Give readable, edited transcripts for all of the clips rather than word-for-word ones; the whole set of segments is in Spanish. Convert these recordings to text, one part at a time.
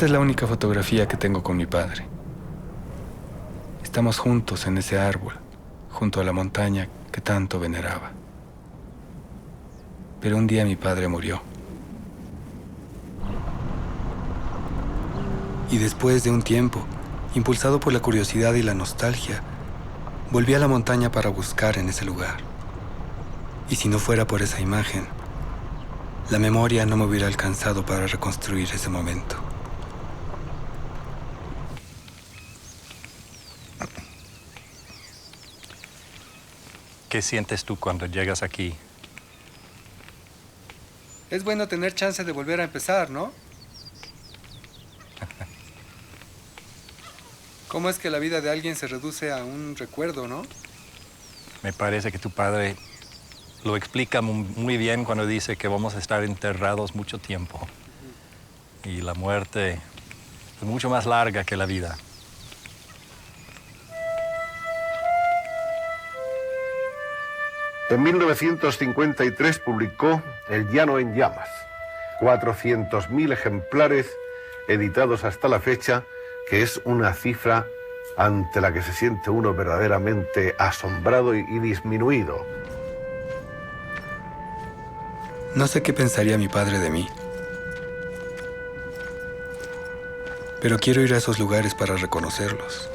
Esta es la única fotografía que tengo con mi padre. Estamos juntos en ese árbol, junto a la montaña que tanto veneraba. Pero un día mi padre murió. Y después de un tiempo, impulsado por la curiosidad y la nostalgia, volví a la montaña para buscar en ese lugar. Y si no fuera por esa imagen, la memoria no me hubiera alcanzado para reconstruir ese momento. ¿Qué sientes tú cuando llegas aquí? Es bueno tener chance de volver a empezar, ¿no? ¿Cómo es que la vida de alguien se reduce a un recuerdo, no? Me parece que tu padre lo explica muy bien cuando dice que vamos a estar enterrados mucho tiempo. Y la muerte es mucho más larga que la vida. En 1953 publicó El Llano en Llamas, 400.000 ejemplares editados hasta la fecha, que es una cifra ante la que se siente uno verdaderamente asombrado y disminuido. No sé qué pensaría mi padre de mí, pero quiero ir a esos lugares para reconocerlos,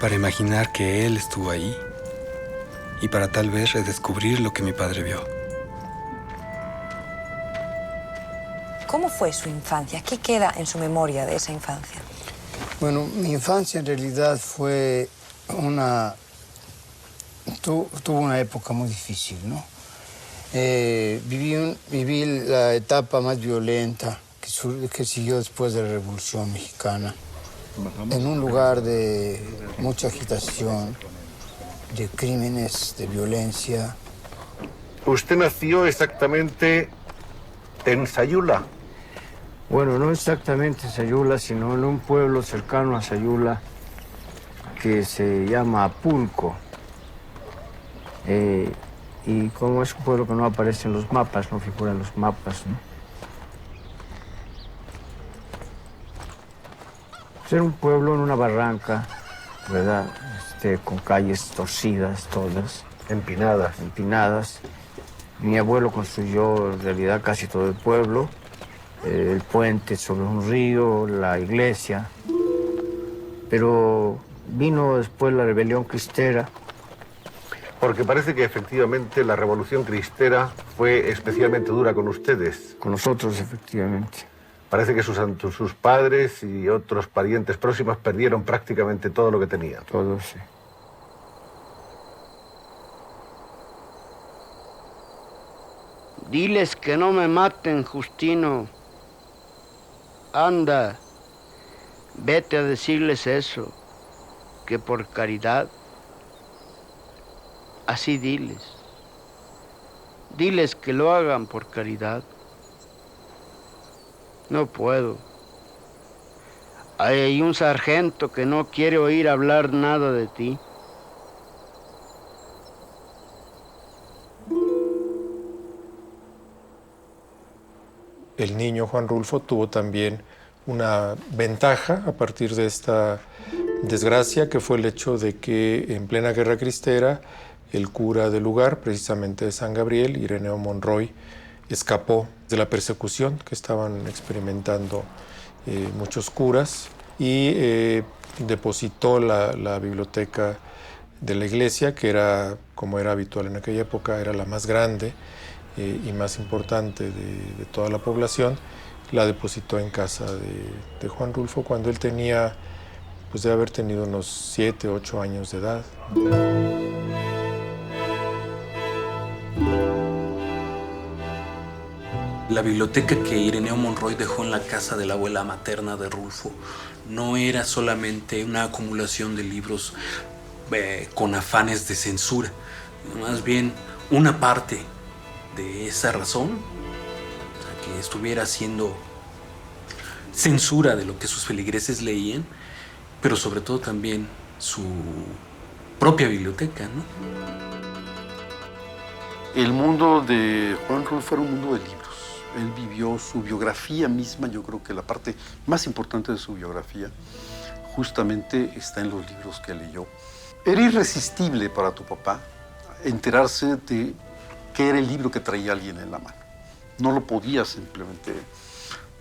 para imaginar que él estuvo ahí y para tal vez redescubrir lo que mi padre vio. ¿Cómo fue su infancia? ¿Qué queda en su memoria de esa infancia? Bueno, mi infancia en realidad fue tuvo una época muy difícil, ¿no? Viví la etapa más violenta que siguió después de la Revolución Mexicana, en un lugar de mucha agitación, de crímenes, de violencia. Usted nació exactamente en Sayula. Bueno, no exactamente en Sayula, sino en un pueblo cercano a Sayula que se llama Apulco. Y como es un pueblo que no aparece en los mapas, no figura en los mapas, ¿no? Era un pueblo en una barranca, ¿verdad? Con calles torcidas todas. Empinadas. Mi abuelo construyó en realidad casi todo el pueblo. El puente sobre un río, la iglesia. Pero vino después la rebelión cristera. Porque parece que efectivamente la revolución cristera fue especialmente dura con ustedes. Con nosotros, efectivamente. Parece que sus padres y otros parientes próximos perdieron prácticamente todo lo que tenían. Todo, sí. Diles que no me maten, Justino. Anda, vete a decirles eso, que por caridad, así diles. Diles que lo hagan por caridad. No puedo. Hay un sargento que no quiere oír hablar nada de ti. El niño Juan Rulfo tuvo también una ventaja a partir de esta desgracia, que fue el hecho de que en plena guerra cristera el cura del lugar, precisamente de San Gabriel, Ireneo Monroy, escapó de la persecución que estaban experimentando muchos curas y depositó la biblioteca de la iglesia, que era, como era habitual en aquella época, era la más grande y más importante de toda la población. La depositó en casa de Juan Rulfo cuando él tenía, pues debe haber tenido unos 7, 8 años de edad. La biblioteca que Ireneo Monroy dejó en la casa de la abuela materna de Rulfo no era solamente una acumulación de libros con afanes de censura, más bien una parte de esa razón, o sea, que estuviera haciendo censura de lo que sus feligreses leían, pero sobre todo también su propia biblioteca, ¿no? El mundo de Juan Rulfo era un mundo de libros. Él vivió su biografía misma, yo creo que la parte más importante de su biografía justamente está en los libros que leyó. Era irresistible para tu papá enterarse de qué era el libro que traía alguien en la mano. No lo podía simplemente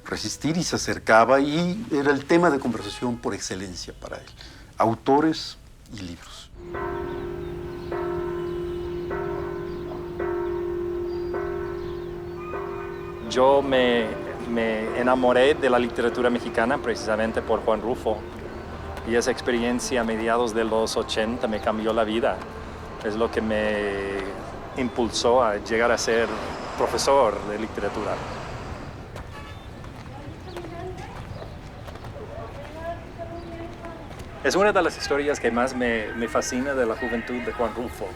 resistir y se acercaba y era el tema de conversación por excelencia para él. Autores y libros. Yo me enamoré de la literatura mexicana precisamente por Juan Rulfo. Y esa experiencia a mediados de los 80 me cambió la vida. Es lo que me impulsó a llegar a ser profesor de literatura. Es una de las historias que más me fascina de la juventud de Juan Rulfo.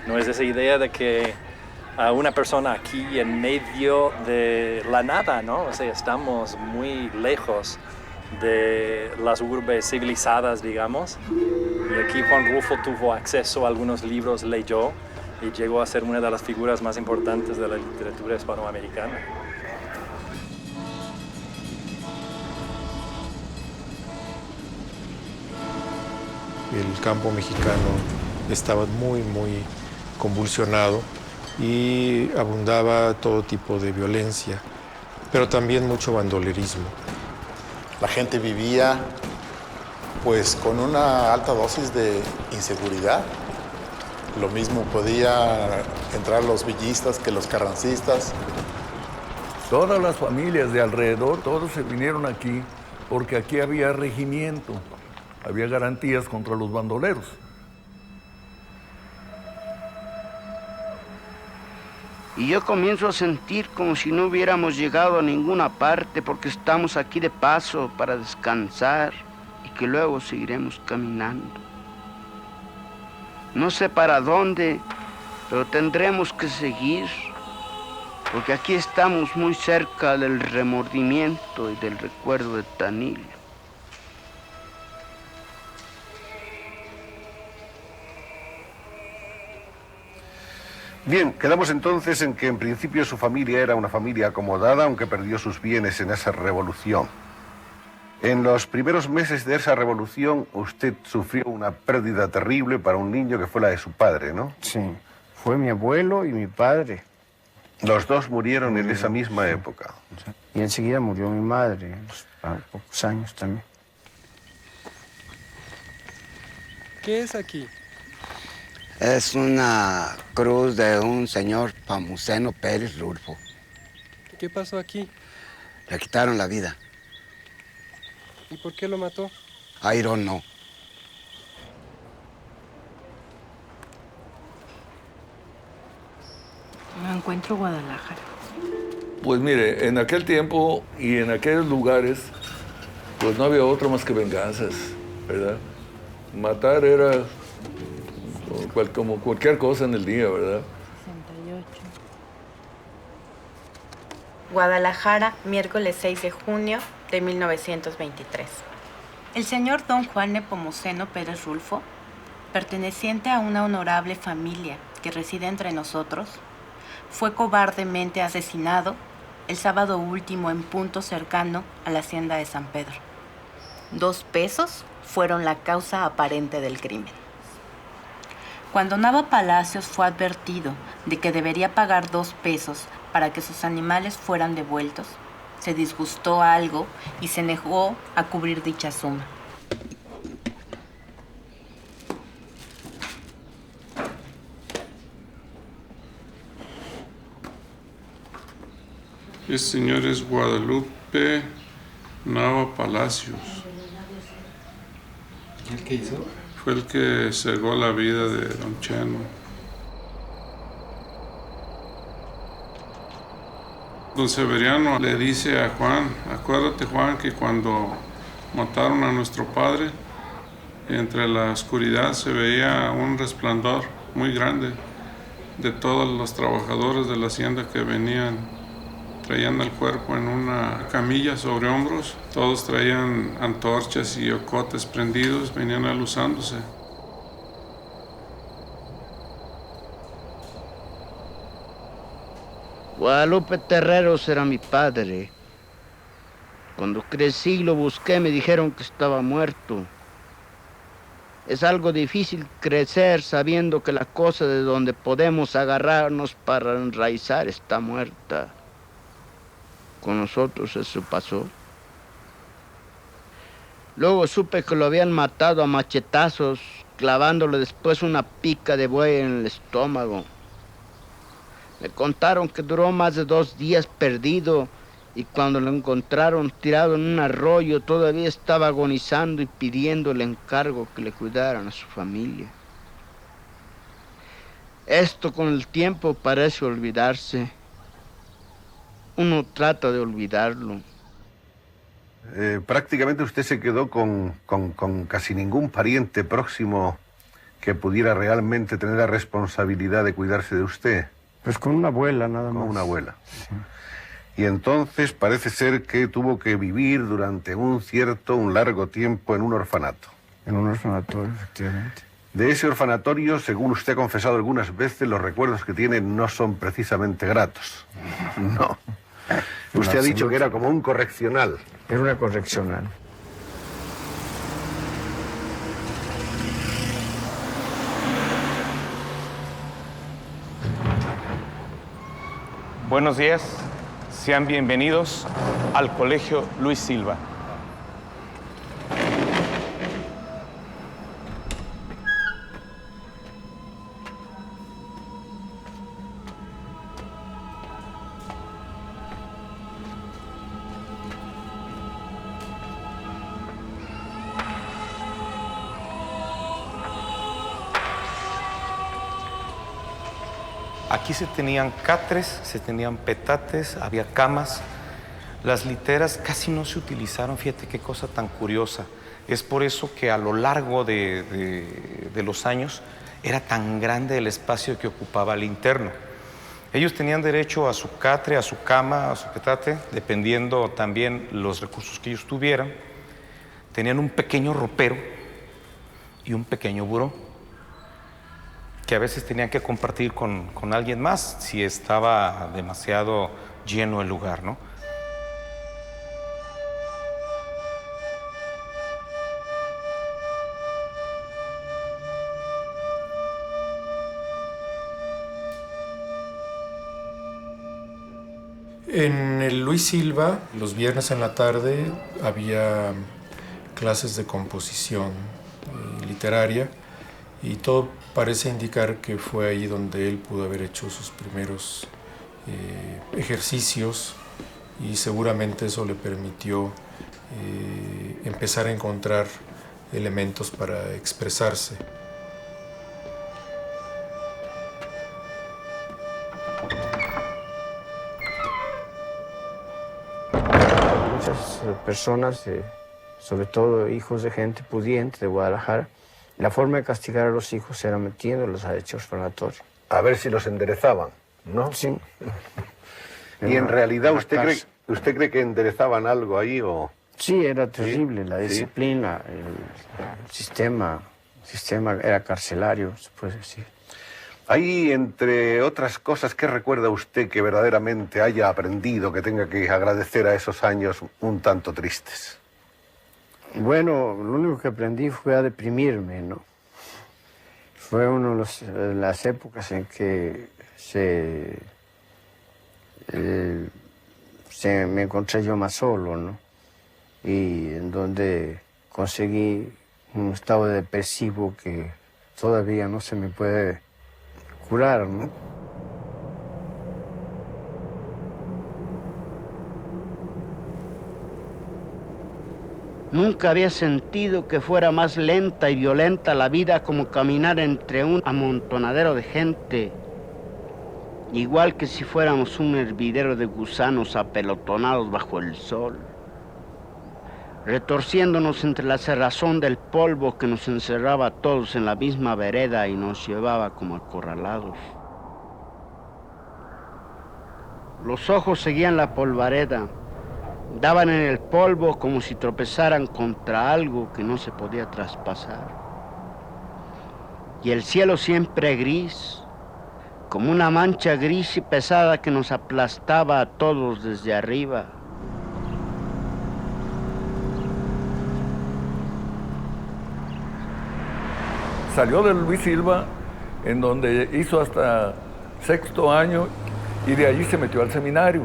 No es esa idea de que a una persona aquí en medio de la nada, ¿no? O sea, estamos muy lejos de las urbes civilizadas, digamos. Y aquí Juan Rulfo tuvo acceso a algunos libros, leyó y llegó a ser una de las figuras más importantes de la literatura hispanoamericana. El campo mexicano estaba muy convulsionado y abundaba todo tipo de violencia, pero también mucho bandolerismo. La gente vivía pues con una alta dosis de inseguridad. Lo mismo podía entrar los villistas que los carrancistas. Todas las familias de alrededor, todos se vinieron aquí porque aquí había regimiento, había garantías contra los bandoleros. Y yo comienzo a sentir como si no hubiéramos llegado a ninguna parte porque estamos aquí de paso para descansar y que luego seguiremos caminando. No sé para dónde, pero tendremos que seguir porque aquí estamos muy cerca del remordimiento y del recuerdo de Tanilo. Bien, quedamos entonces en que en principio su familia era una familia acomodada, aunque perdió sus bienes en esa revolución. En los primeros meses de esa revolución, usted sufrió una pérdida terrible para un niño que fue la de su padre, ¿no? Sí, fue mi abuelo y mi padre. Los dos murieron en esa misma época. Y enseguida murió mi madre, a pocos años también. ¿Qué es aquí? Es una cruz de un señor Pamuceno Pérez Rulfo. ¿Qué pasó aquí? Le quitaron la vida. ¿Y por qué lo mató? I don't know. No encuentro Guadalajara. Pues mire, en aquel tiempo y en aquellos lugares, pues no había otro más que venganzas, ¿verdad? Matar era como cualquier cosa en el día, ¿verdad? 68. Guadalajara, miércoles 6 de junio de 1923. El señor don Juan Nepomuceno Pérez Rulfo, perteneciente a una honorable familia que reside entre nosotros, fue cobardemente asesinado el sábado último en punto cercano a la hacienda de San Pedro. 2 pesos fueron la causa aparente del crimen. Cuando Nava Palacios fue advertido de que debería pagar 2 pesos para que sus animales fueran devueltos, se disgustó algo y se negó a cubrir dicha suma. El señor es Guadalupe Nava Palacios. ¿Y el qué hizo? Fue el que cegó la vida de don Cheno. Don Severiano le dice a Juan, acuérdate Juan que cuando mataron a nuestro padre, entre la oscuridad se veía un resplandor muy grande de todos los trabajadores de la hacienda que venían. Traían el cuerpo en una camilla sobre hombros, todos traían antorchas y ocotes prendidos, venían aluzándose. Guadalupe Terreros era mi padre. Cuando crecí y lo busqué, me dijeron que estaba muerto. Es algo difícil crecer sabiendo que la cosa de donde podemos agarrarnos para enraizar está muerta. Con nosotros eso pasó. Luego supe que lo habían matado a machetazos, clavándole después una pica de buey en el estómago. Me contaron que duró más de 2 días perdido y cuando lo encontraron tirado en un arroyo todavía estaba agonizando y pidiendo el encargo que le cuidaran a su familia. Esto con el tiempo parece olvidarse. Uno trata de olvidarlo. Prácticamente usted se quedó con casi ningún pariente próximo que pudiera realmente tener la responsabilidad de cuidarse de usted. Pues con una abuela nada más. Con una abuela. Sí. Y entonces parece ser que tuvo que vivir durante un largo tiempo en un orfanato. En un orfanatorio, efectivamente. De ese orfanatorio, según usted ha confesado algunas veces, los recuerdos que tiene no son precisamente gratos. No. Usted ha dicho que era como un correccional. Era una correccional. Buenos días, sean bienvenidos al Colegio Luis Silva. Aquí se tenían catres, se tenían petates, había camas. Las literas casi no se utilizaron, fíjate qué cosa tan curiosa. Es por eso que a lo largo de los años era tan grande el espacio que ocupaba el interno. Ellos tenían derecho a su catre, a su cama, a su petate, dependiendo también los recursos que ellos tuvieran. Tenían un pequeño ropero y un pequeño buró, que a veces tenían que compartir con alguien más si estaba demasiado lleno el lugar, ¿no? En el Luis Silva, los viernes en la tarde, había clases de composición literaria y todo parece indicar que fue ahí donde él pudo haber hecho sus primeros ejercicios y seguramente eso le permitió empezar a encontrar elementos para expresarse. Muchas personas, sobre todo hijos de gente pudiente de Guadalajara, la forma de castigar a los hijos era metiéndolos a ese orfanatorio. A ver si los enderezaban, ¿no? Sí. ¿Y en realidad usted cree que enderezaban algo ahí o...? Sí, era terrible, ¿sí? La disciplina, el sistema era carcelario, se puede decir. Ahí, entre otras cosas, ¿qué recuerda usted que verdaderamente haya aprendido, que tenga que agradecer a esos años un tanto tristes? Bueno, lo único que aprendí fue a deprimirme, ¿no? Fue una de las épocas en que me encontré yo más solo, ¿no? Y en donde conseguí un estado depresivo que todavía no se me puede curar, ¿no? Nunca había sentido que fuera más lenta y violenta la vida como caminar entre un amontonadero de gente, igual que si fuéramos un hervidero de gusanos apelotonados bajo el sol, retorciéndonos entre la cerrazón del polvo que nos encerraba a todos en la misma vereda y nos llevaba como acorralados. Los ojos seguían la polvareda, daban en el polvo como si tropezaran contra algo que no se podía traspasar. Y el cielo siempre gris, como una mancha gris y pesada que nos aplastaba a todos desde arriba. Salió de Luis Silva, en donde hizo hasta sexto año, y de allí se metió al seminario.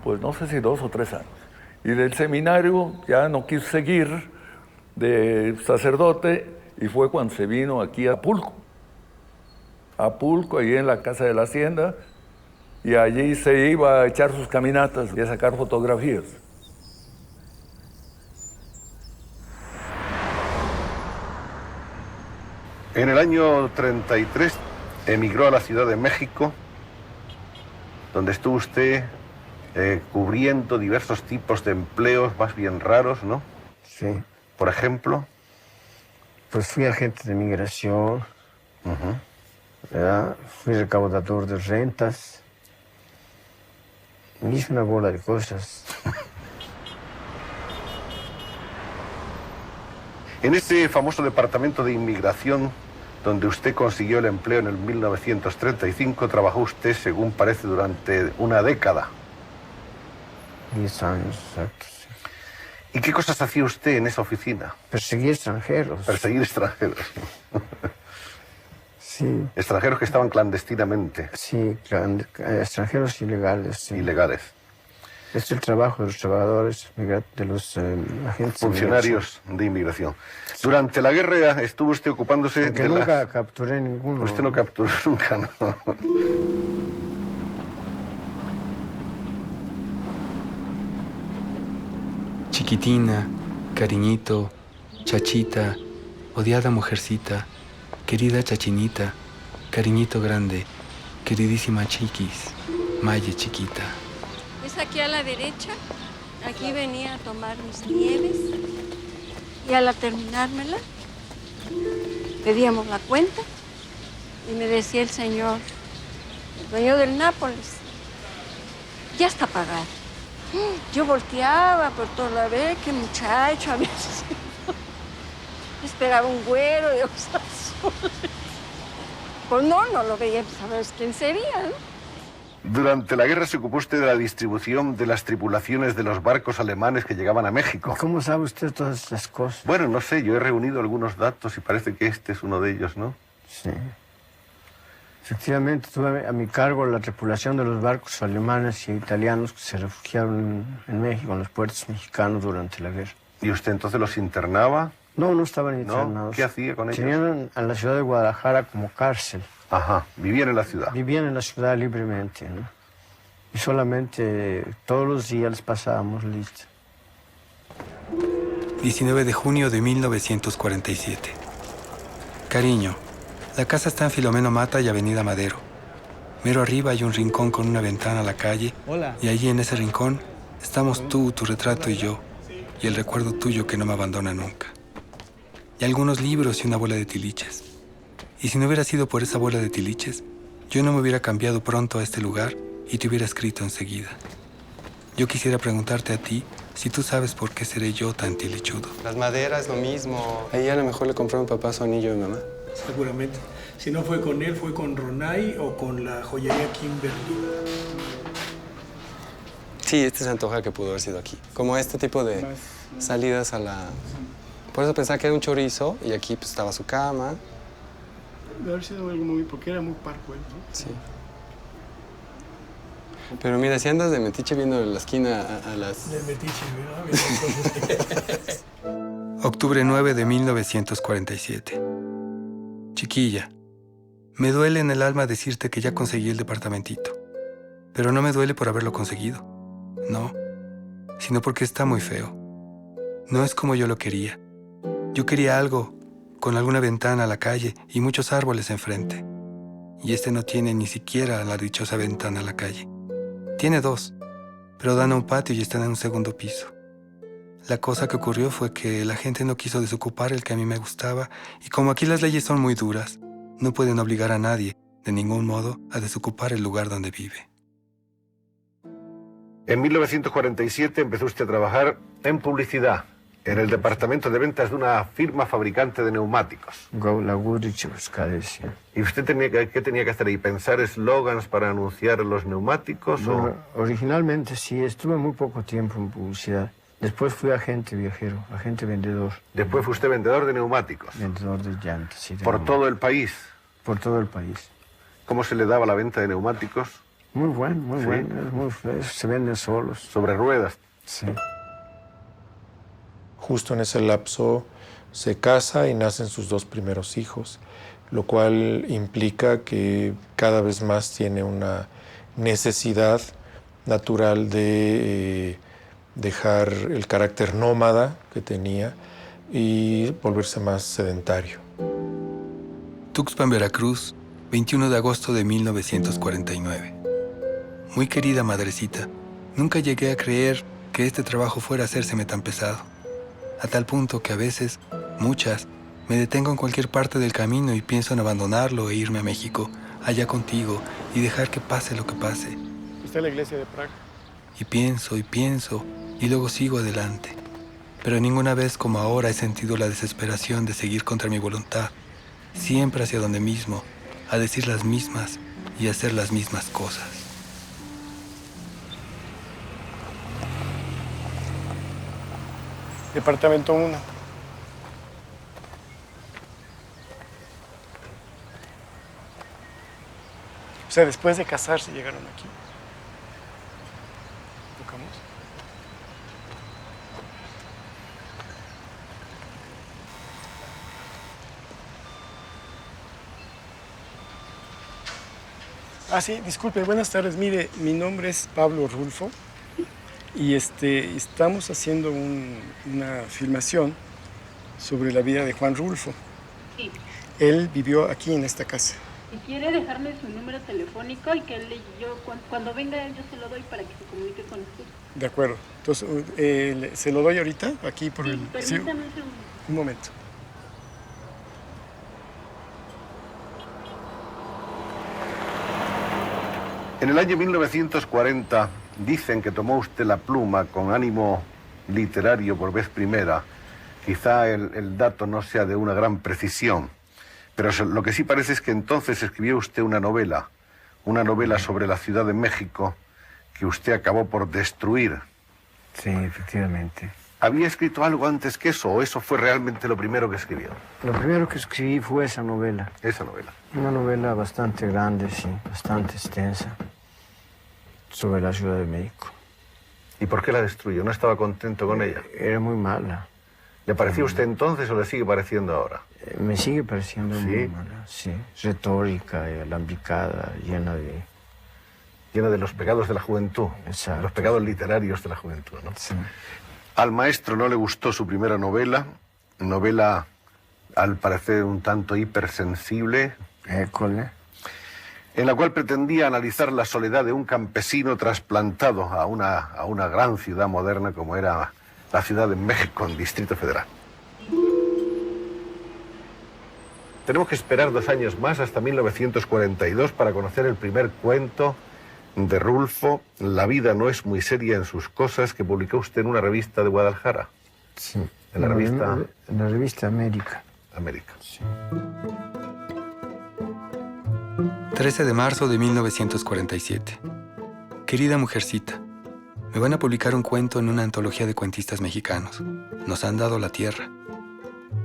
Pues no sé si 2 o 3 años. Y del seminario ya no quiso seguir de sacerdote, y fue cuando se vino aquí a Pulco. A Pulco, ahí en la Casa de la Hacienda, y allí se iba a echar sus caminatas y a sacar fotografías. En el año 33 emigró a la Ciudad de México, donde estuvo usted cubriendo diversos tipos de empleos más bien raros, ¿no? Sí. Por ejemplo. Pues fui agente de migración, ¿verdad? Fui recaudador de rentas. Me hice una bola de cosas. En ese famoso departamento de inmigración, donde usted consiguió el empleo en el 1935, trabajó usted, según parece, durante una década. 10 años, exacto. Sí. ¿Y qué cosas hacía usted en esa oficina? Perseguir extranjeros. Perseguir extranjeros. Sí. Extranjeros que estaban clandestinamente. Sí, extranjeros ilegales. Sí. Ilegales. Es el trabajo de los trabajadores, de los agentes funcionarios de inmigración. Durante la guerra estuvo usted ocupándose porque nunca capturé ninguno. Usted no capturó nunca, ¿no? Chiquitina, cariñito, chachita, odiada mujercita, querida chachinita, cariñito grande, queridísima chiquis, maye chiquita. Es aquí a la derecha, aquí venía a tomar mis nieves y al terminármela pedíamos la cuenta y me decía el señor, el dueño del Nápoles, ya está pagado. Yo volteaba por toda vez, qué muchacho había sido. Esperaba un güero de ojos azules. Pues no lo veía, pues a ver quién sería, ¿no? Durante la guerra se ocupó usted de la distribución de las tripulaciones de los barcos alemanes que llegaban a México. ¿Cómo sabe usted todas estas cosas? Bueno, no sé, yo he reunido algunos datos y parece que este es uno de ellos, ¿no? Sí. Efectivamente, tuve a mi cargo la tripulación de los barcos alemanes y italianos que se refugiaron en México, en los puertos mexicanos durante la guerra. ¿Y usted entonces los internaba? No estaban internados. ¿No? ¿Qué hacía con ellos? Tenían a la ciudad de Guadalajara como cárcel. Ajá, vivían en la ciudad. Vivían en la ciudad libremente, ¿no? Y solamente todos los días les pasábamos lista. 19 de junio de 1947. Cariño, la casa está en Filomeno Mata y Avenida Madero. Mero arriba hay un rincón con una ventana a la calle. Hola. Y allí en ese rincón estamos tú, tu retrato y yo. Y el recuerdo tuyo que no me abandona nunca. Y algunos libros y una bola de tiliches. Y si no hubiera sido por esa bola de tiliches, yo no me hubiera cambiado pronto a este lugar y te hubiera escrito enseguida. Yo quisiera preguntarte a ti si tú sabes por qué seré yo tan tilichudo. Las maderas, lo mismo. Ahí a lo mejor le compró a mi papá su anillo a mi mamá. Seguramente. Si no fue con él, fue con Ronay o con la joyería Kimberly. Sí, este se antoja que pudo haber sido aquí. Como este tipo de salidas a la... Por eso pensaba que era un chorizo y aquí pues estaba su cama. Debe haber sido algo muy... porque era muy parco él, ¿no? Sí. Pero mira, si andas de metiche viendo la esquina a las... De metiche, ¿no? Octubre 9 de 1947. Chiquilla, me duele en el alma decirte que ya conseguí el departamentito. Pero no me duele por haberlo conseguido. No, sino porque está muy feo. No es como yo lo quería. Yo quería algo con alguna ventana a la calle y muchos árboles enfrente. Y este no tiene ni siquiera la dichosa ventana a la calle. Tiene 2, pero dan a un patio y están en un segundo piso. La cosa que ocurrió fue que la gente no quiso desocupar el que a mí me gustaba y como aquí las leyes son muy duras, no pueden obligar a nadie, de ningún modo, a desocupar el lugar donde vive. En 1947 empezó usted a trabajar en publicidad. En el departamento de ventas de una firma fabricante de neumáticos. La Goodrich Euskadi, sí. ¿Y usted qué tenía que hacer ahí? ¿Pensar eslogans para anunciar los neumáticos? Bueno, originalmente sí, estuve muy poco tiempo en publicidad. Después fui agente viajero, agente vendedor. Después fue usted vendedor de neumáticos. Vendedor de llantas, sí. ¿Por todo el país? Por todo el país. ¿Cómo se le daba la venta de neumáticos? Muy bueno, muy ¿Sí? bueno. Se venden solos. ¿Sobre ruedas? Sí. Justo en ese lapso se casa y nacen sus 2 primeros hijos, lo cual implica que cada vez más tiene una necesidad natural de dejar el carácter nómada que tenía y volverse más sedentario. Tuxpan, Veracruz, 21 de agosto de 1949. Muy querida madrecita, nunca llegué a creer que este trabajo fuera a hacérseme tan pesado. A tal punto que a veces, muchas, me detengo en cualquier parte del camino y pienso en abandonarlo e irme a México, allá contigo, y dejar que pase lo que pase. ¿Está en la iglesia de Praga? Y pienso, y luego sigo adelante. Pero ninguna vez como ahora he sentido la desesperación de seguir contra mi voluntad, siempre hacia donde mismo, a decir las mismas y hacer las mismas cosas. Departamento 1. O sea, después de casarse llegaron aquí. ¿Tocamos? Ah, sí, disculpe, buenas tardes. Mire, mi nombre es Pablo Rulfo. Y estamos haciendo una filmación sobre la vida de Juan Rulfo. Sí. Él vivió aquí en esta casa. Si quiere dejarme su número telefónico y que cuando venga él yo se lo doy para que se comunique con usted. De acuerdo. Entonces, ¿se lo doy ahorita? Aquí por sí, el... Permítame un segundo. Un momento. En el año 1940 dicen que tomó usted la pluma con ánimo literario por vez primera. Quizá el dato no sea de una gran precisión, pero lo que sí parece es que entonces escribió usted una novela sobre la Ciudad de México que usted acabó por destruir. Sí, efectivamente. ¿Había escrito algo antes que eso o eso fue realmente lo primero que escribió? Lo primero que escribí fue esa novela. Esa novela. Una novela bastante grande, sí, bastante extensa, sobre la Ciudad de México. ¿Y por qué la destruyó? ¿No estaba contento con ella? Era muy mala. ¿Le parecía usted entonces o le sigue pareciendo ahora? Me sigue pareciendo ¿Sí? muy mala, sí. Retórica, alambicada, llena de... Llena de los pecados de la juventud. Exacto. Los pecados literarios de la juventud, ¿no? Sí. Al maestro no le gustó su primera novela, al parecer un tanto hipersensible. École. En la cual pretendía analizar la soledad de un campesino trasplantado a una gran ciudad moderna como era la Ciudad de México, en Distrito Federal. Tenemos que esperar 2 años más, hasta 1942, para conocer el primer cuento de Rulfo, La vida no es muy seria en sus cosas, que publicó usted en una revista de Guadalajara. Sí. En la revista... En la revista América. América. Sí. 13 de marzo de 1947. Querida mujercita, me van a publicar un cuento en una antología de cuentistas mexicanos. Nos han dado la tierra.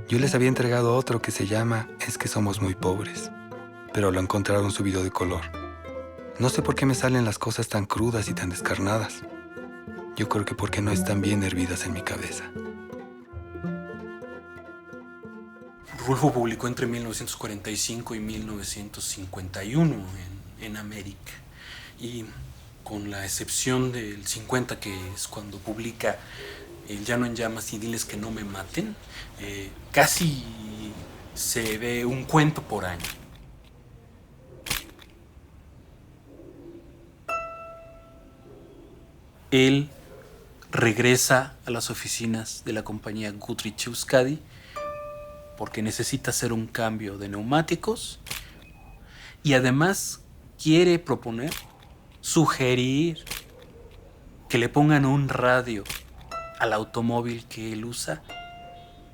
Yo les había entregado otro que se llama Es que somos muy pobres, pero lo encontraron subido de color. No sé por qué me salen las cosas tan crudas y tan descarnadas. Yo creo que porque no están bien hervidas en mi cabeza. Rulfo publicó entre 1945 y 1951 en América. Y con la excepción del 50, que es cuando publica El llano en llamas y Diles que no me maten, casi se ve un cuento por año. Él regresa a las oficinas de la compañía Goodrich Euskadi porque necesita hacer un cambio de neumáticos y además quiere proponer, sugerir que le pongan un radio al automóvil que él usa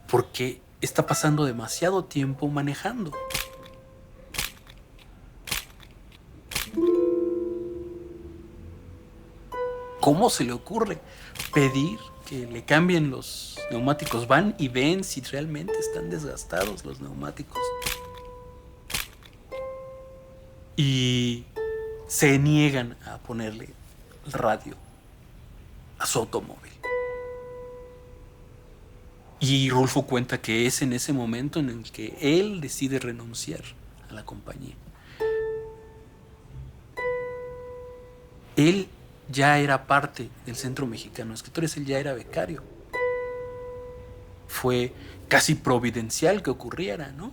porque está pasando demasiado tiempo manejando. ¿Cómo se le ocurre pedir que le cambien los neumáticos? Van y ven si realmente están desgastados los neumáticos. Y se niegan a ponerle el radio a su automóvil. Y Rulfo cuenta que es en ese momento en el que él decide renunciar a la compañía. Él ya era parte del Centro Mexicano de Escritores, él ya era becario. Fue casi providencial que ocurriera, ¿no?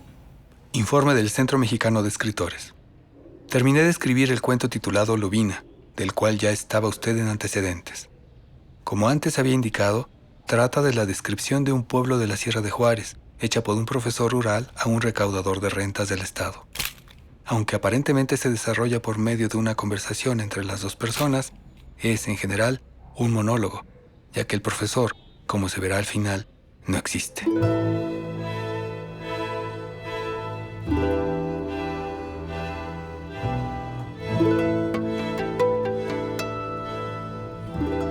Informe del Centro Mexicano de Escritores. Terminé de escribir el cuento titulado Lubina, del cual ya estaba usted en antecedentes. Como antes había indicado, trata de la descripción de un pueblo de la Sierra de Juárez, hecha por un profesor rural a un recaudador de rentas del Estado. Aunque aparentemente se desarrolla por medio de una conversación entre las dos personas, es, en general, un monólogo, ya que el profesor, como se verá al final, no existe.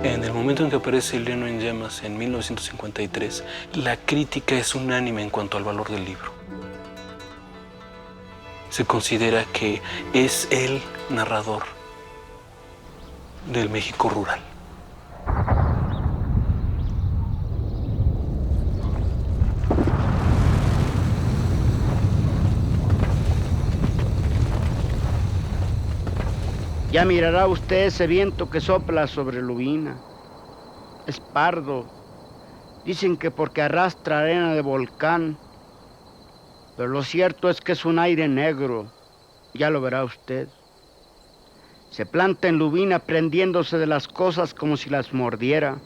En el momento en que aparece El Llano en Llamas, en 1953, la crítica es unánime en cuanto al valor del libro. Se considera que es el narrador del México rural. Ya mirará usted ese viento que sopla sobre Lubina. Es pardo. Dicen que porque arrastra arena de volcán. Pero lo cierto es que es un aire negro. Ya lo verá usted. Se planta en Lubina prendiéndose de las cosas como si las mordiera.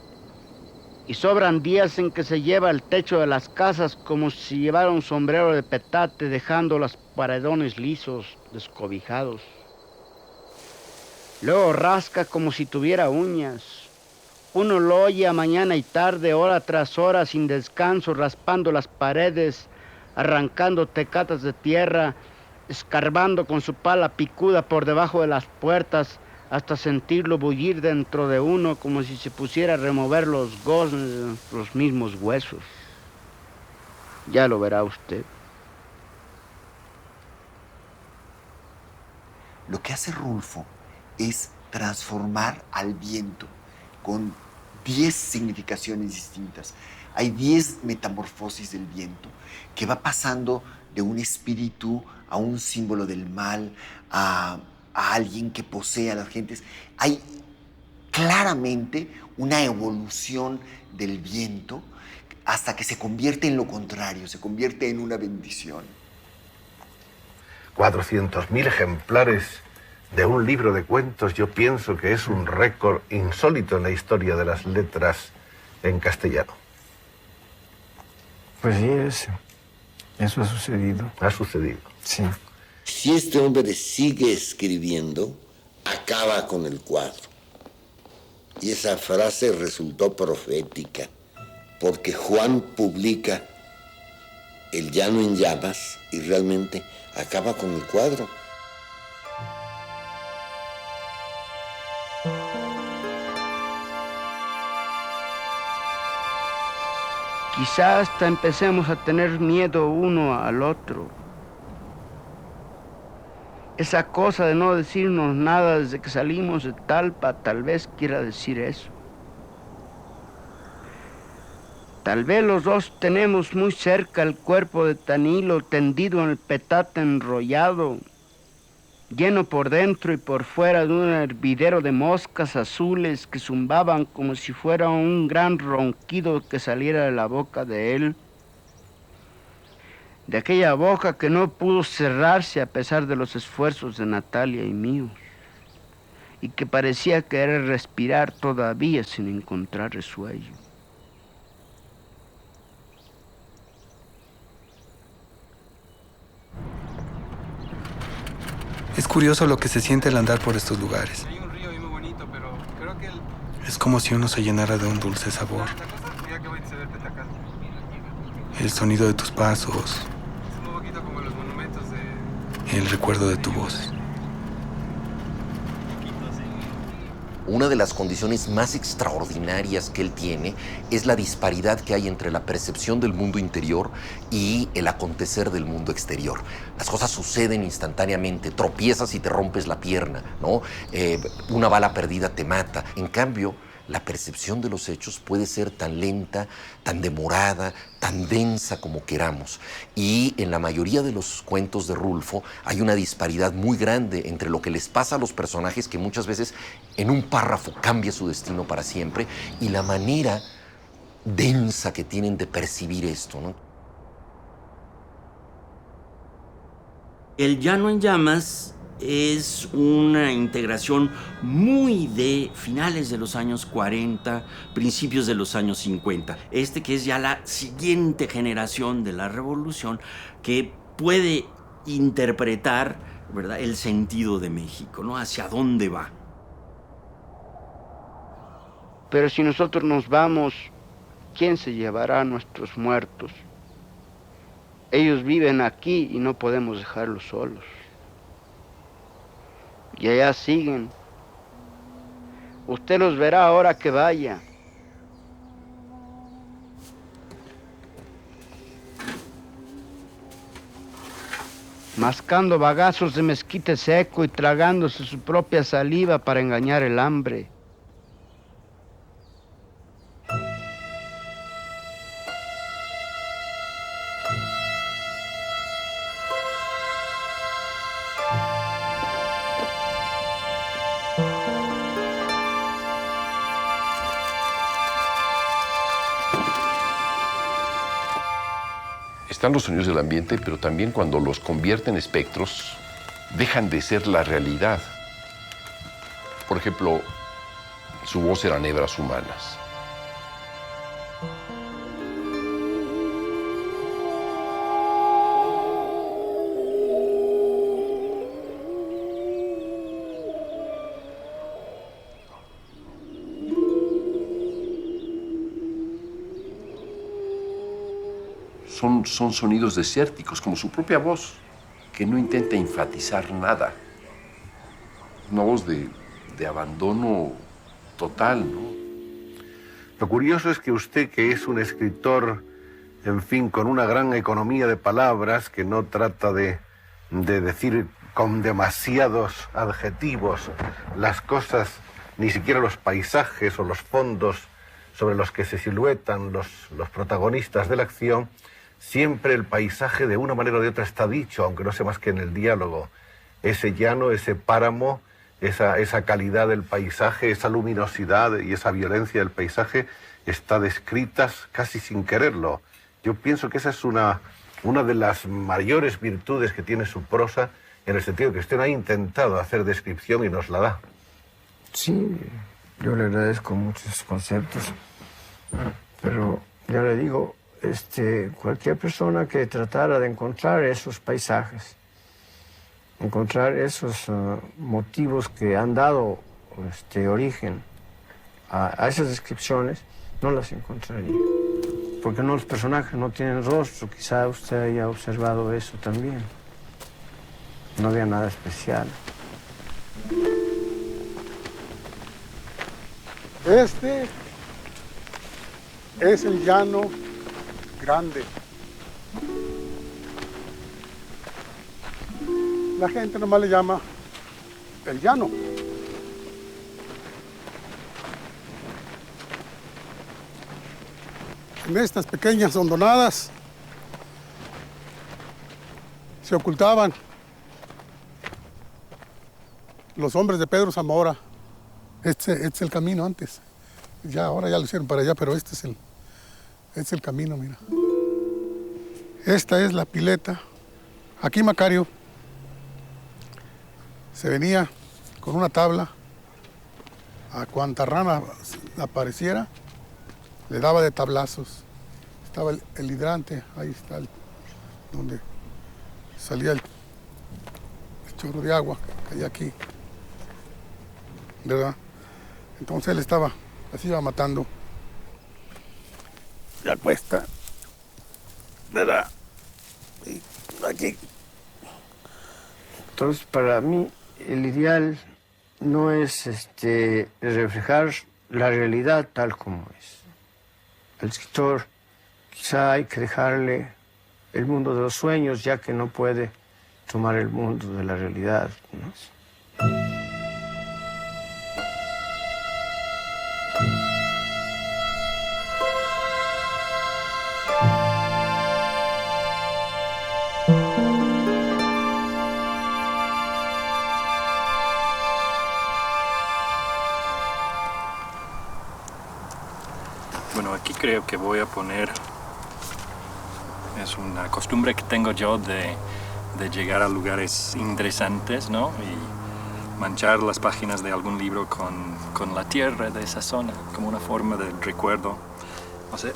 Y sobran días en que se lleva el techo de las casas como si llevara un sombrero de petate, dejando los paredones lisos, descobijados. Luego rasca como si tuviera uñas. Uno lo oye a mañana y tarde, hora tras hora, sin descanso, raspando las paredes, arrancando tecatas de tierra, escarbando con su pala picuda por debajo de las puertas, hasta sentirlo bullir dentro de uno, como si se pusiera a remover los goznes, los mismos huesos. Ya lo verá usted. Lo que hace Rulfo es transformar al viento con 10 significaciones distintas. Hay 10 metamorfosis del viento que va pasando de un espíritu a un símbolo del mal, a alguien que posee a las gentes. Hay claramente una evolución del viento hasta que se convierte en lo contrario, se convierte en una bendición. 400.000 ejemplares de un libro de cuentos, yo pienso que es un récord insólito en la historia de las letras en castellano. Pues sí, eso ha sucedido. Ha sucedido. Sí. Si este hombre sigue escribiendo, acaba con el cuadro. Y esa frase resultó profética, porque Juan publica El Llano en Llamas y realmente acaba con el cuadro. Quizás hasta empecemos a tener miedo uno al otro. Esa cosa de no decirnos nada desde que salimos de Talpa tal vez quiera decir eso. Tal vez los dos tenemos muy cerca el cuerpo de Tanilo tendido en el petate enrollado, lleno por dentro y por fuera de un hervidero de moscas azules que zumbaban como si fuera un gran ronquido que saliera de la boca de él. De aquella boca que no pudo cerrarse a pesar de los esfuerzos de Natalia y míos, y que parecía querer respirar todavía sin encontrar resuello. Es curioso lo que se siente al andar por estos lugares. Hay un río ahí muy bonito, pero creo que Es como si uno se llenara de un dulce sabor. el sonido de tus pasos, el recuerdo de tu voz. Una de las condiciones más extraordinarias que él tiene es la disparidad que hay entre la percepción del mundo interior y el acontecer del mundo exterior. Las cosas suceden instantáneamente, tropiezas y te rompes la pierna, ¿no? Una bala perdida te mata. En cambio, la percepción de los hechos puede ser tan lenta, tan demorada, tan densa como queramos. Y en la mayoría de los cuentos de Rulfo hay una disparidad muy grande entre lo que les pasa a los personajes, que muchas veces en un párrafo cambia su destino para siempre, y la manera densa que tienen de percibir esto, ¿no? El Llano en Llamas es una integración muy de finales de los años 40, principios de los años 50. Que es ya la siguiente generación de la revolución que puede interpretar, ¿verdad?, el sentido de México, ¿no? Hacia dónde va. Pero si nosotros nos vamos, ¿quién se llevará a nuestros muertos? Ellos viven aquí y no podemos dejarlos solos. Y allá siguen. Usted los verá ahora que vaya. Mascando bagazos de mezquite seco y tragándose su propia saliva para engañar el hambre. Están los sonidos del ambiente, pero también cuando los convierte en espectros, dejan de ser la realidad. Por ejemplo, su voz eran hebras humanas. Son sonidos desérticos, como su propia voz, que no intenta enfatizar nada. Una voz de abandono total, ¿no? Lo curioso es que usted, que es un escritor, en fin, con una gran economía de palabras, que no trata de decir con demasiados adjetivos las cosas, ni siquiera los paisajes o los fondos sobre los que se siluetan los protagonistas de la acción, siempre el paisaje de una manera o de otra está dicho, aunque no sea más que en el diálogo. Ese llano, ese páramo, esa calidad del paisaje, esa luminosidad y esa violencia del paisaje está descritas casi sin quererlo. Yo pienso que esa es una de las mayores virtudes que tiene su prosa, en el sentido que usted no ha intentado hacer descripción y nos la da. Sí, yo le agradezco muchos conceptos, pero ya le digo, cualquier persona que tratara de encontrar esos paisajes, encontrar esos motivos que han dado origen a esas descripciones, no las encontraría. Porque no, los personajes no tienen rostro, quizá usted haya observado eso también. No había nada especial. Este es el llano grande. La gente nomás le llama el llano. En estas pequeñas hondonadas se ocultaban los hombres de Pedro Zamora. Este es el camino antes. Ahora ya lo hicieron para allá, pero este es el camino, mira. Esta es la pileta. Aquí Macario se venía con una tabla a cuanta rana apareciera, le daba de tablazos. Estaba el hidrante, ahí está donde salía el chorro de agua que hay aquí, ¿verdad? Entonces él así iba matando. Ya cuesta. ¿verdad? Y aquí. Entonces, para mí, el ideal no es reflejar la realidad tal como es. El escritor quizá hay que dejarle el mundo de los sueños, ya que no puede tomar el mundo de la realidad, ¿no? Bueno, aquí creo que voy a poner, es una costumbre que tengo yo de llegar a lugares interesantes, ¿no? Y manchar las páginas de algún libro con la tierra de esa zona, como una forma de recuerdo. No sé,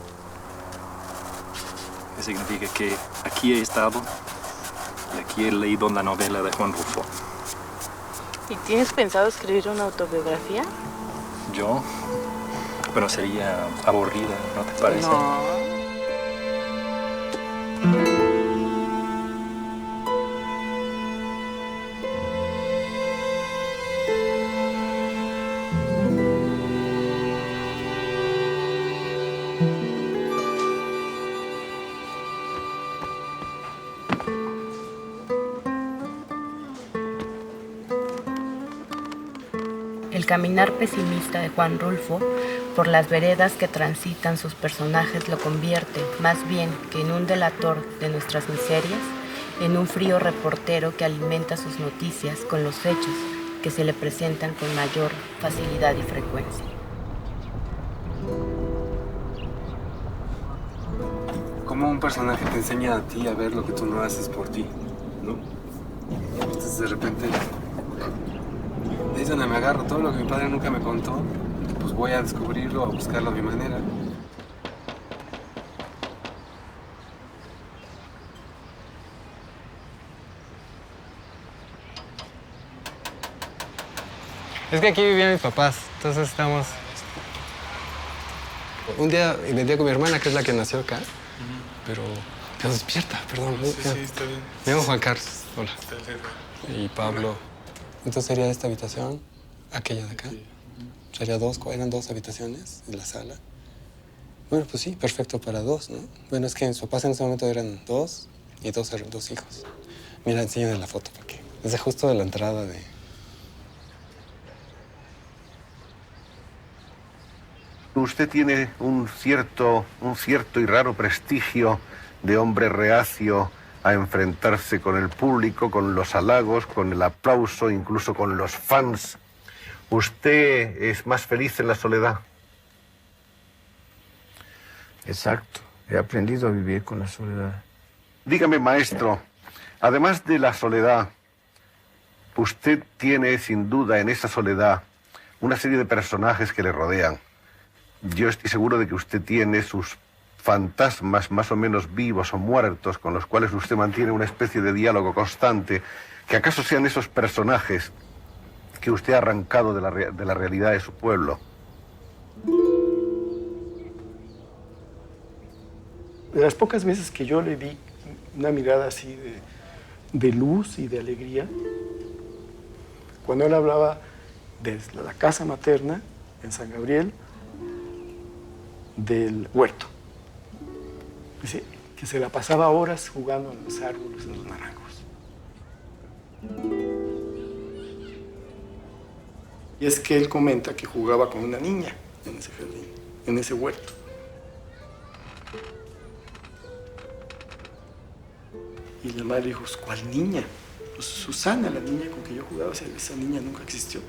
que significa que aquí he estado y aquí he leído la novela de Juan Rulfo. ¿Y tienes pensado escribir una autobiografía? Yo, pero sería aburrida, ¿no te parece? No. El caminar pesimista de Juan Rulfo por las veredas que transitan sus personajes lo convierte, más bien que en un delator de nuestras miserias, en un frío reportero que alimenta sus noticias con los hechos que se le presentan con mayor facilidad y frecuencia. Como un personaje te enseña a ti a ver lo que tú no haces por ti, ¿no? Entonces de repente ahí es donde me agarro todo lo que mi padre nunca me contó, pues voy a descubrirlo, a buscarlo a mi manera. Es que aquí vivían mis papás, entonces estamos... Un día vendía con mi hermana, que es la que nació acá, pero despierta, perdón. Sí, está bien. Me llamo Juan Carlos, hola. Está bien. Y Pablo. Entonces sería esta habitación, aquella de acá. Sería eran dos habitaciones en la sala. Bueno, pues sí, perfecto para dos, ¿no? Bueno, es que mis papás en ese momento eran dos y dos hijos. Mira, enséñale la foto, porque es de justo de la entrada de... Usted tiene un cierto y raro prestigio de hombre reacio a enfrentarse con el público, con los halagos, con el aplauso, incluso con los fans. ¿Usted es más feliz en la soledad? Exacto. He aprendido a vivir con la soledad. Dígame, maestro, además de la soledad, usted tiene sin duda en esa soledad una serie de personajes que le rodean. Yo estoy seguro de que usted tiene sus fantasmas más o menos vivos o muertos con los cuales usted mantiene una especie de diálogo constante, que acaso sean esos personajes que usted ha arrancado de la realidad de su pueblo. De las pocas veces que yo le vi una mirada así de luz y de alegría, cuando él hablaba de la casa materna en San Gabriel, del huerto. Dice que se la pasaba horas jugando en los árboles, en los naranjos. Y es que él comenta que jugaba con una niña en ese jardín, en ese huerto. Y la madre dijo, ¿cuál niña? Pues Susana, la niña con que yo jugaba, esa niña nunca existió.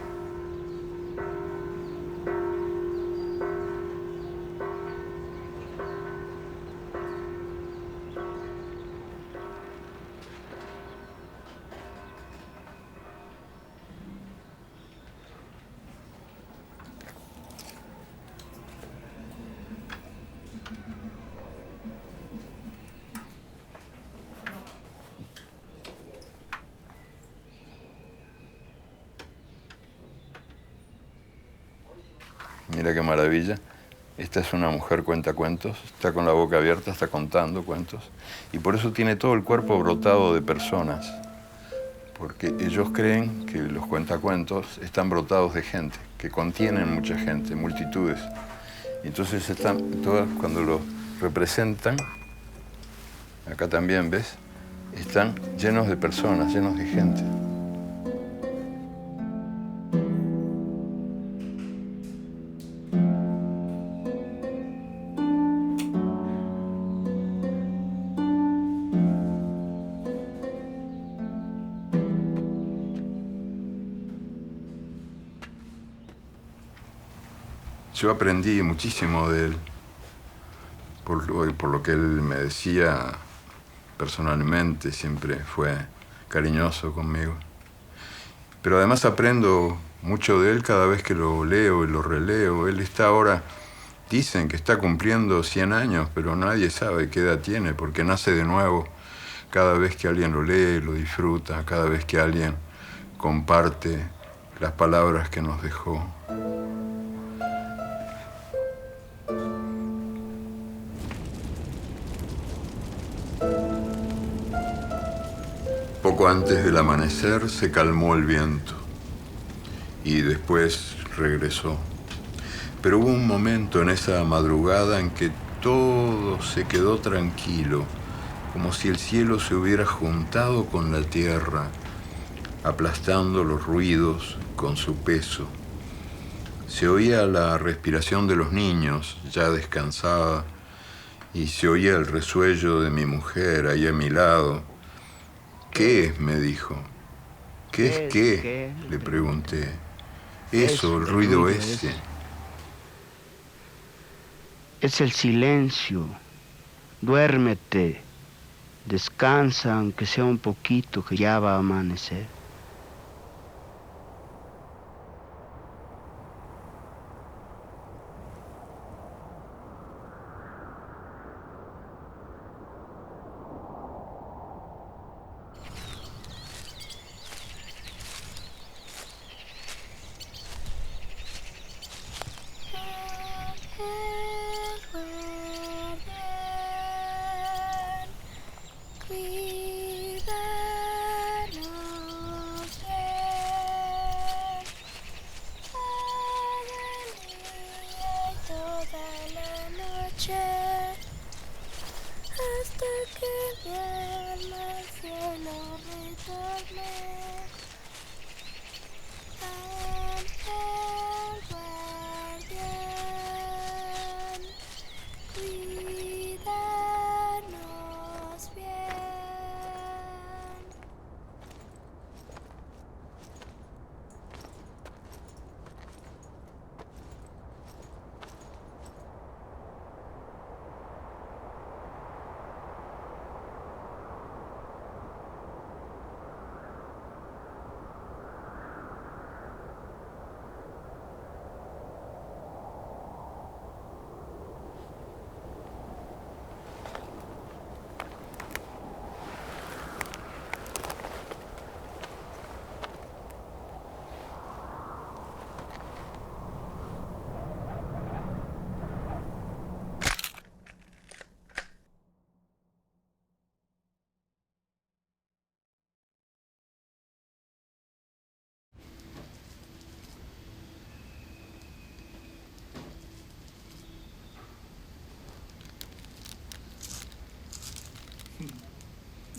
Mira qué maravilla. Esta es una mujer cuentacuentos, está con la boca abierta, está contando cuentos, y por eso tiene todo el cuerpo brotado de personas, porque ellos creen que los cuentacuentos están brotados de gente, que contienen mucha gente, multitudes. Entonces están todas, cuando lo representan, acá también, ¿ves? Están llenos de personas, llenos de gente. Yo aprendí muchísimo de él, por lo que él me decía personalmente, siempre fue cariñoso conmigo. Pero además aprendo mucho de él cada vez que lo leo y lo releo. Él está ahora, dicen que está cumpliendo 100 años, pero nadie sabe qué edad tiene, porque nace de nuevo cada vez que alguien lo lee, lo disfruta, cada vez que alguien comparte las palabras que nos dejó. Poco antes del amanecer se calmó el viento y después regresó. Pero hubo un momento en esa madrugada en que todo se quedó tranquilo, como si el cielo se hubiera juntado con la tierra, aplastando los ruidos con su peso. Se oía la respiración de los niños, ya descansada, y se oía el resuello de mi mujer ahí a mi lado. ¿Qué es?, me dijo. ¿Qué es qué?, le pregunté. Eso, el ruido ese. Es el silencio. Duérmete. Descansa, aunque sea un poquito, que ya va a amanecer.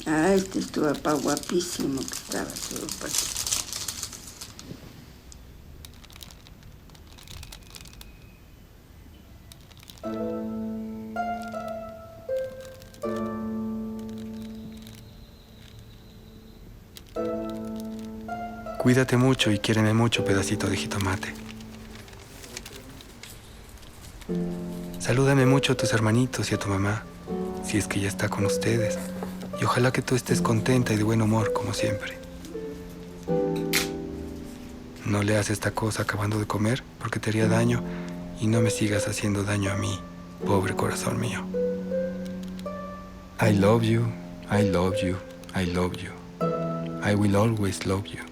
Ay, este es tu papá guapísimo que estaba todo para ti. Cuídate mucho y quiéreme mucho, pedacito de jitomate. Salúdame mucho a tus hermanitos y a tu mamá, si es que ya está con ustedes. Y ojalá que tú estés contenta y de buen humor, como siempre. No leas esta cosa acabando de comer, porque te haría daño, y no me sigas haciendo daño a mí, pobre corazón mío. I love you, I love you, I love you. I will always love you.